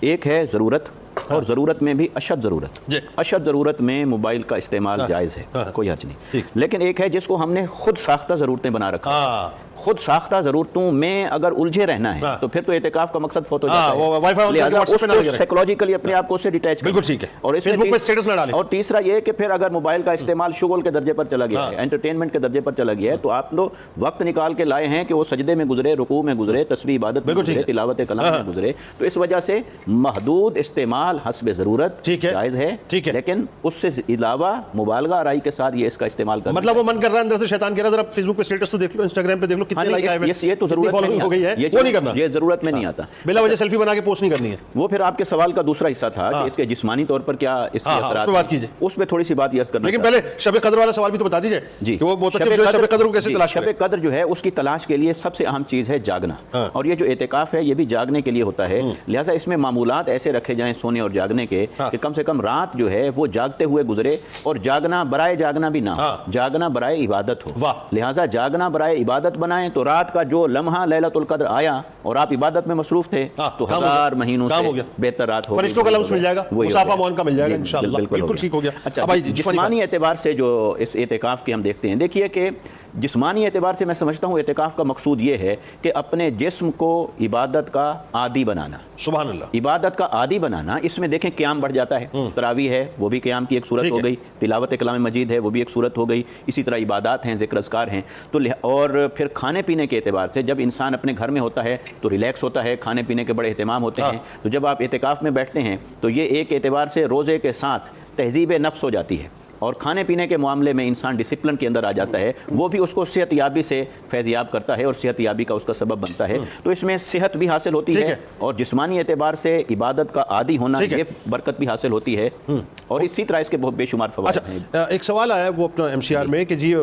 ایک ہے ضرورت, اور ضرورت میں بھی اشد ضرورت. اشد ضرورت میں موبائل کا استعمال جائز ہے, کوئی حرج نہیں, لیکن ایک ہے جس کو ہم نے خود ساختہ ضرورتیں بنا رکھا. خود ساختہ ضرورتوں میں اگر الجھے رہنا ہے تو پھر تو اعتکاف کا مقصد فوت ہو جاتا ہے. لہٰذا اس کو سائیکولوجیکلی اپنے آپ کو اس سے ڈیٹیچ کریں. بالکل ٹھیک ہے. اور فیس بک پہ سٹیٹس نہ ڈالیں. اور تیسرا یہ کہ پھر اگر موبائل کا استعمال شغل کے درجے پر چلا گیا ہے, انٹرٹینمنٹ کے درجے پر چلا گیا ہے, تو آپ لوگ وقت نکال کے لائے ہیں کہ وہ سجدے میں گزرے, رکوع میں گزرے, تسبیح عبادت میں گزرے, تلاوت کلام میں گزرے, تو اس وجہ سے محدود استعمال حسب ضرورت جائز ہے, لیکن اس سے علاوہ مبالغہ آرائی کے ساتھ یہ اس کا استعمال کرنا. مطلب وہ من کر رہا ہے اندر سے شیطان کہہ رہا ہے ذرا فیس بک پہ سٹیٹس تو دیکھ لو, انسٹاگرام پہ دیکھ لو کتنے لائک آئے ہیں, یہ تو ضرورت نہیں ہو گئی ہے, وہ نہیں کرنا, یہ ضرورت میں نہیں آتا. بلا وجہ سیلفی بنا کے پوسٹ نہیں کرنی ہے. وہ پھر آپ کے سوال کا دوسرا حصہ تھا کہ اس کے جسمانی طور پر کیا اس کے اثرات ہیں, اس پہ تھوڑی سی بات یس کرنا. لیکن پہلے شب قدر والا سوال بھی تو بتا دیجئے کہ وہ شب قدر کو کیسے تلاش کریں. شب قدر جو ہے اس کی تلاش کے لیے سب سے اہم چیز ہے جاگنا, اور یہ جو اعتکاف ہے یہ بھی جاگنے کے لیے ہوتا ہے. لہٰذا اس میں معمولات ایسے رکھے جائیں سونے اور جاگنے کے کہ کم سے کم رات جو ہے وہ جاگتے ہوئے گزرے, اور جاگنا برائے جاگنا بھی نہ ہو, جاگنا برائے عبادت ہو. لہٰذا جاگنا برائے عبادت بنائیں, تو رات کا جو لمحہ لیلۃ القدر آیا اور آپ عبادت میں مصروف تھے تو 1000 مہینوں سے بہتر رات ہوگی. فرشتوں کا لمس مل جائے گا, مصافہ مون کا مل جائے گا انشاءاللہ. بالکل ٹھیک ہو گیا. اچھا, جسمانی اعتبار سے جو اس اعتکاف کے ہم دیکھتے ہیں, دیکھیے کہ جسمانی اعتبار سے میں سمجھتا ہوں اعتکاف کا مقصود یہ ہے کہ اپنے جسم کو عبادت کا عادی بنانا. سبحان اللہ. عبادت کا عادی بنانا, اس میں دیکھیں قیام بڑھ جاتا ہے, تراویح ہے وہ بھی قیام کی ایک صورت ہو گئی, تلاوت کلام مجید ہے وہ بھی ایک صورت ہو گئی, اسی طرح عبادات ہیں, ذکر اذکار ہیں. تو اور پھر کھانے پینے کے اعتبار سے جب انسان اپنے گھر میں ہوتا ہے تو ریلیکس ہوتا ہے, کھانے پینے کے بڑے اہتمام ہوتے ہیں. تو جب آپ اعتکاف میں بیٹھتے ہیں تو یہ ایک اعتبار سے روزے کے ساتھ تہذیب نفس ہو جاتی ہے, اور کھانے پینے کے معاملے میں انسان ڈسپلن کے اندر آ جاتا ہے, وہ بھی اس کو صحت یابی سے فیض یاب کرتا ہے اور صحت یابی کا اس کا سبب بنتا ہے. تو اس میں صحت بھی حاصل ہوتی ہے, اور جسمانی اعتبار سے عبادت کا عادی ہونا یہ برکت بھی حاصل ہوتی ہے, اور اسی طرح اس کے بہت بے شمار فوائد ہیں. ایک سوال آیا وہ اپنا MCR میں کہ جی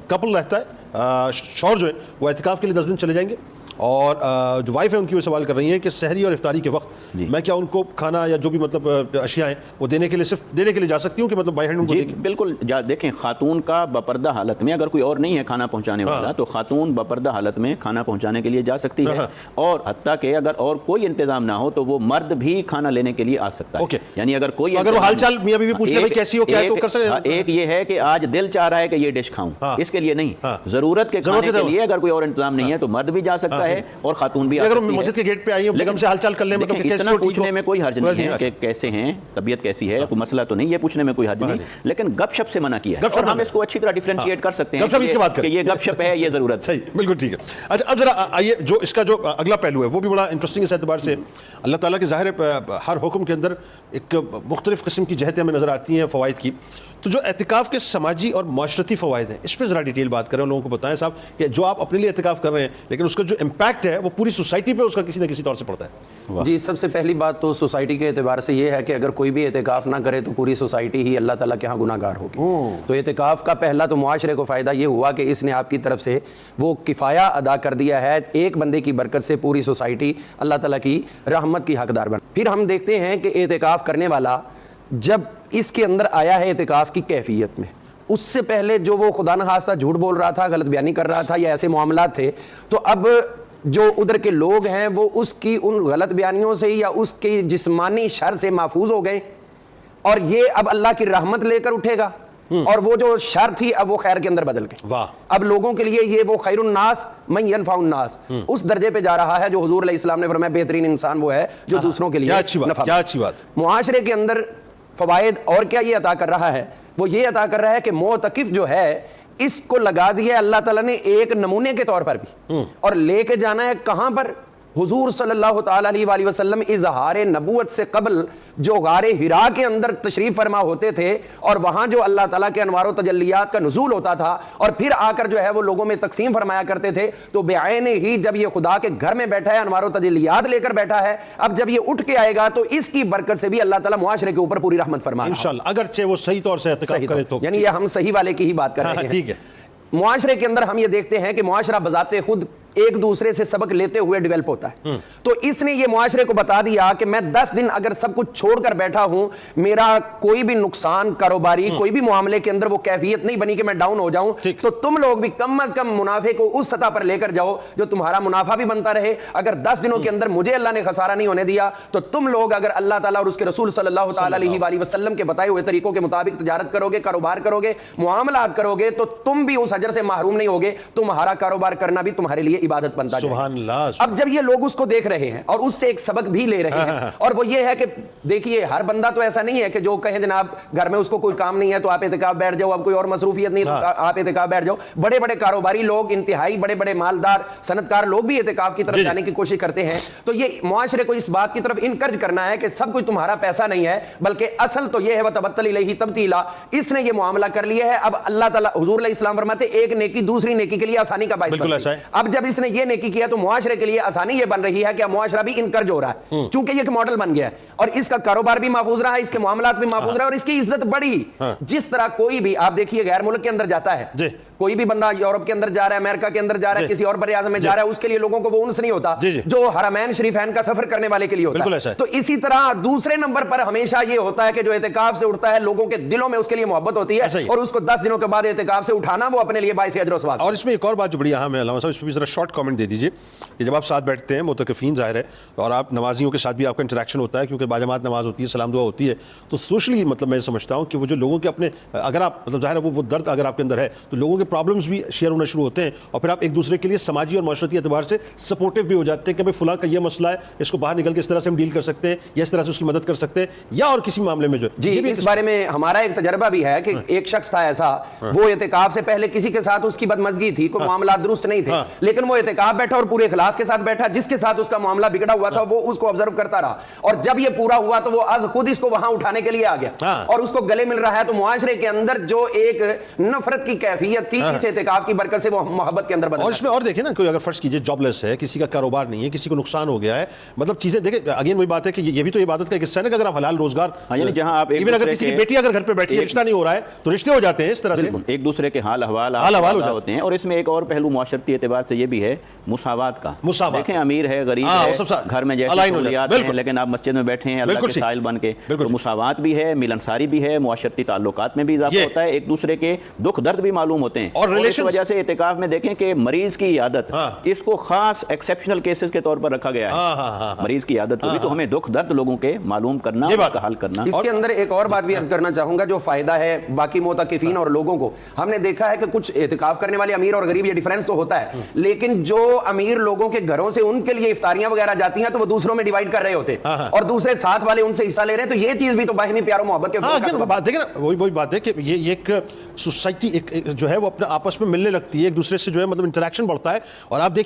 کپل رہتا ہے, شوہر جو ہے وہ اعتکاف کے لیے 10 دن چلے جائیں گے, اور جو وائف ہے ان کی وہ سوال کر رہی ہیں کہ سحری اور افطاری کے وقت میں کیا ان کو کھانا یا جو بھی مطلب اشیاء ہیں وہ دینے کے لیے صرف دینے کے لیے جا سکتی ہوں کہ مطلب بائی ہینڈ ان کو جی بالکل. دیکھیں خاتون کا بپردہ حالت میں اگر کوئی اور نہیں ہے کھانا پہنچانے والا تو خاتون بپردہ حالت میں کھانا پہنچانے کے لیے جا سکتی ہے, اور حتیٰ کہ اگر اور کوئی انتظام نہ ہو تو وہ مرد بھی کھانا لینے کے لیے آ سکتا ہے. یعنی اگر کوئی اگر وہ حال چال میاں بیوی پوچھ لے کیسی ہو کیا ہے تو کر سکتے ہیں. ایک یہ ہے کہ آج دل چاہ رہا ہے کہ یہ ڈش کھاؤں, اس کے لیے نہیں, ضرورت کے کھانے کے لیے اگر کوئی اور انتظام نہیں ہے تو مرد بھی جا سکتا ہے اور خاتون بھی. اگر مسجد کے گیٹ پہ آئی ہوں بیگم سے حال چال کر لیں, مطلب اتنا پوچھنے میں کوئی حرج نہیں ہے کہ کیسے ہیں, طبیعت کیسی ہے, کوئی مسئلہ تو نہیں, یہ پوچھنے میں کوئی حرج نہیں, لیکن گپ شپ سے منع کیا ہے, اور ہم اس کو اچھی طرح ڈیفرینشیٹ کر سکتے ہیں کہ یہ گپ شپ ہے, یہ ضرورت. صحیح, بالکل ٹھیک ہے. اچھا اب ذرا آئیے جو اس کا جو اگلا پہلو ہے وہ بھی بڑا انٹرسٹنگ اس اعتبار سے. اللہ تعالیٰ کے ظاہر ہر حکم کے اندر ایک مختلف قسم کی جہتیں ہمیں نظر آتی ہیں فوائد کی. تو جو اعتکاف کے سماجی اور معاشرتی فوائد ہیں اس پہ ذرا ڈیٹیل بات کریں, لوگوں کو بتائیں صاحب کہ جو آپ اپنے لیے اعتکاف کر رہے ہیں لیکن اس کا جو امپیکٹ ہے وہ پوری سوسائٹی پہ اس کا کسی نہ کسی طور سے پڑتا ہے. جی سب سے پہلی بات تو سوسائٹی کے اعتبار سے یہ ہے کہ اگر کوئی بھی اعتکاف نہ کرے تو پوری سوسائٹی ہی اللہ تعالیٰ کے ہاں گناہ گار ہوگی. تو اعتکاف کا پہلا تو معاشرے کو فائدہ یہ ہوا کہ اس نے آپ کی طرف سے وہ کفایہ ادا کر دیا ہے, ایک بندے کی برکت سے پوری سوسائٹی اللہ تعالیٰ کی رحمت کی حقدار بن. پھر ہم دیکھتے ہیں کہ اعتکاف کرنے والا جب اس کے اندر آیا ہے اعتکاف کی کیفیت میں, اس سے پہلے جو وہ خدا نخواستہ جھوٹ بول رہا تھا, غلط بیانی کر رہا تھا یا ایسے معاملات تھے, تو اب جو ادھر کے لوگ ہیں وہ اس کی ان غلط بیانیوں سے یا اس کے جسمانی شر سے محفوظ ہو گئے, اور یہ اب اللہ کی رحمت لے کر اٹھے گا اور وہ جو شر تھی اب وہ خیر کے اندر بدل گئی. واہ. اب لوگوں کے لیے یہ وہ خیر الناس من ينفع الناس اس درجے پہ جا رہا ہے جو حضور علیہ السلام نے فرمایا بہترین انسان وہ ہے جو دوسروں کے لیے کیا اچھی بات, نفع. کیا اچھی بات. معاشرے کے اندر فوائد اور کیا یہ عطا کر رہا ہے, وہ یہ عطا کر رہا ہے کہ معتکف جو ہے اس کو لگا دیا اللہ تعالیٰ نے ایک نمونے کے طور پر بھی, اور لے کے جانا ہے کہاں پر, حضور صلی اللہ تعالیٰ علیہ وآلہ وسلم اظہار نبوت سے قبل جو غار حرا کے اندر تشریف فرما ہوتے تھے اور وہاں جو اللہ تعالیٰ کے انوار و تجلیات کا نزول ہوتا تھا اور پھر آ کر جو ہے وہ لوگوں میں تقسیم فرمایا کرتے تھے, تو بعین ہی جب یہ خدا کے گھر میں بیٹھا ہے انوار و تجلیات لے کر بیٹھا ہے, اب جب یہ اٹھ کے آئے گا تو اس کی برکت سے بھی اللہ تعالیٰ معاشرے کے اوپر پوری رحمت فرما رہا ہے انشاءاللہ, اگرچہ وہ صحیح طور سے اعتکاف کرے تو. یعنی یہ ہم صحیح والے کی ہی بات کر رہے ہیں. ٹھیک ہے. معاشرے کے اندر ہم یہ دیکھتے ہیں کہ معاشرہ بذات خود ایک دوسرے سے سبق لیتے ہوئے ڈیولپ ہوتا ہے. تو اس نے یہ معاشرے کو بتا دیا کہ میں 10 دن اگر سب کچھ چھوڑ کر بیٹھا ہوں, میرا کوئی بھی نقصان کاروباری کوئی بھی معاملے کے اندر وہ کیفیت نہیں بنی کہ میں ڈاؤن ہو جاؤں, تو تم لوگ بھی کم از کم منافع کو اس سطح پر لے کر جاؤ جو تمہارا منافع بھی بنتا رہے. اگر 10 دنوں کے اندر مجھے اللہ نے خسارہ نہیں ہونے دیا تو تم لوگ اگر اللہ تعالیٰ اور اس کے رسول صلی اللہ تعالیٰ علیہ وآلہ وسلم کے بتائے ہوئے طریقوں کے مطابق تجارت کرو گے, کاروبار کرو گے, معاملات کرو گے, تو تم بھی اس اجر سے محروم نہیں ہوگے. تمہارا کاروبار کرنا بھی تمہارے لیے عبادت بنتا جائے. اب جب یہ لوگ اس کو دیکھ رہے ہیں اور اس سے ایک سبق بھی لے رہے ہیں, اور وہ یہ ہے کہ دیکھیے ہر بندہ تو ایسا نہیں ہے کہ جو کہے جناب گھر میں اس کو کوئی کام نہیں ہے تو آپ اعتکاف بیٹھ جاؤ, اب کوئی اور مصروفیت نہیں تو آپ اعتکاف بیٹھ جاؤ. بڑے بڑے کاروباری لوگ, انتہائی بڑے بڑے مالدار صنعتکار لوگ بھی اعتکاف کی طرف جانے کی کوشش کرتے ہیں. تو یہ معاشرے کو اس بات کی طرف انکرج کرنا ہے کہ سب کچھ تمہارا پیسہ نہیں ہے, بلکہ اصل تو یہ ہے وتبتل الیہ تبتیلا. اس نے یہ معاملہ کر لیا ہے. اب اللہ تعالیٰ حضور علیہ السلام فرماتے ایک نیکی دوسری نیکی کے لیے آسانی کا باعث بنتی ہے. اب جب اس نے یہ نیکی کیا تو معاشرے کے لیے آسانی یہ بن رہی ہے کہ معاشرہ بھی انکرج ہو رہا ہے, چونکہ یہ ایک ماڈل بن گیا ہے اور اس کا کاروبار بھی محفوظ رہا ہے, اس کے معاملات بھی محفوظ رہا ہے اور اس کی عزت بڑی. جس طرح کوئی بھی آپ دیکھیے غیر ملک کے اندر جاتا ہے, کوئی بھی بندہ یورپ کے اندر جا رہا ہے, امریکہ کے اندر جا رہا ہے, کسی اور بر اعظم میں جا رہا ہے, اس کے لیے لوگوں کو وہ انس نہیں ہوتا جو حرمین شریفین کا سفر کرنے والے کے لیے ہوتا ہے. تو اسی طرح دوسرے نمبر پر ہمیشہ یہ ہوتا ہے کہ جو اعتکاف سے اٹھتا ہے لوگوں کے دلوں میں اس کے لیے محبت ہوتی ہے, اور اس کو 10 دنوں کے بعد اعتکاف سے اٹھانا وہ اپنے لیے باعث اجر و ثواب. اور اس میں ایک اور بات جو بڑی اہم ہے علامہ صاحب, اس پہ بھی ذرا شارٹ کامنٹ دے دیجیے کہ جب آپ ساتھ بیٹھتے ہیں معتکفین ظاہر ہے اور آپ نمازیوں کے ساتھ بھی آپ کا انٹریکشن ہوتا ہے کیونکہ باجماعت نماز ہوتی ہے, سلام دعا ہوتی ہے, تو سوشلی مطلب میں سمجھتا ہوں کہ وہ جو لوگوں کے اپنے اگر آپ مطلب ظاہر ہے وہ درد اگر آپ کے اندر ہے تو لوگوں کے پرابلمس بھی شیئر ہونا شروع ہوتے ہیں, اور پھر آپ ایک دوسرے کے لیے سماجی اور معاشرتی اعتبار سے سپورٹیو بھی ہو جاتے ہیں کہ بھائی فلاں کا یہ مسئلہ ہے, اس کو باہر نکل کے اس طرح سے ہم ڈیل کر سکتے ہیں یا اس طرح سے اس کی مدد کر سکتے ہیں, یا اور کسی معاملے میں جو اس بارے میں ہمارا ایک تجربہ بھی ہے کہ ایک شخص تھا ایسا, وہ اعتکاف سے پہلے کسی کے ساتھ اس کی بدمزگی تھی, کوئی معاملات درست نہیں تھے, لیکن وہ اعتکاف بیٹھا اور پورے اخلاص کے ساتھ بیٹھا, جس کے ساتھ اس کا معاملہ بگڑا ہوا تھا وہ اس کو آبزرو کرتا رہا, اور جب یہ پورا ہوا تو وہ از خود اس کو وہاں اٹھانے کے لیے آ گیا اور اس کو گلے مل رہا ہے. تو معاشرے کے اندر جو ایک نفرت کی کیفیت تھی اس اعتکاف کی برکت سے وہ محبت کے اندر بدل. اور اس میں اور دیکھیں نا, کوئی اگر فرض کیجئے جاب لیس ہے, کسی کا کاروبار نہیں ہے, کسی کو نقصان ہو گیا ہے, مطلب چیزیں دیکھیں اگین وہی بات ہے کہ یہ بھی تو عبادت کا ایک حصہ ہے نا کہ اگر آپ حلال روزگار, یعنی جہاں آپ ایون اگر کسی کی بیٹی اگر گھر پہ بیٹھی ہے رشتہ نہیں ہو رہا ہے تو رشتے ہو جاتے ہیں اس طرح سے, ایک دوسرے کے حال احوال ہوتے ہیں. اور اس میں ایک اور پہلو معاشرتی اعتبار سے یہ بھی ہے مساوات کا. دیکھیں امیر ہے, غریب ہے, گھر میں جیسے سہولیات ہیں لیکن آپ مسجد میں بیٹھے ہیں اللہ کے سائل بن کے, تو مساوات بھی ہے, ملنساری بھی ہے, معاشرتی تعلقات میں بھی اضافہ ہوتا ہے, ایک دوسرے کے دکھ درد بھی معلوم ہوتے ہیں. اور اس وجہ سے اعتکاف میں دیکھیں کہ مریض کی عادت اس کو خاص ایکسیپشنل کیسز کے طور پر رکھا گیا ہے. مریض کی عادت ہوگی تو ہمیں دکھ درد لوگوں کے معلوم کرنا, اس کا حل کرنا. اس کے اندر ایک اور بات بھی عرض کرنا چاہوں گا جو فائدہ ہے باقی معتکفین اور لوگوں کو. ہم نے دیکھا ہے کہ کچھ اعتکاف کرنے والے امیر اور غریب, یہ ڈیفرنس تو ہوتا ہے, لیکن جو امیر لوگوں کے گھروں سے ان کے لیے افطاریاں وغیرہ جاتی ہیں تو وہ دوسروں میں ڈیوائڈ کر رہے ہوتے ہیں اور دوسرے ساتھ والے ان سے حصہ لے رہے ہیں. تو یہ چیز بھی تو باہمی پیار و محبت کے بات دیکھیں نا, وہی بات ہے کہ یہ ایک سوسائٹی جو ہے وہ اپنے آپس میں ملنے لگتی ہے, ایک دوسرے سے جو ہے مطلب انٹریکشن بڑھتا ہے. اور آپ دیکھیں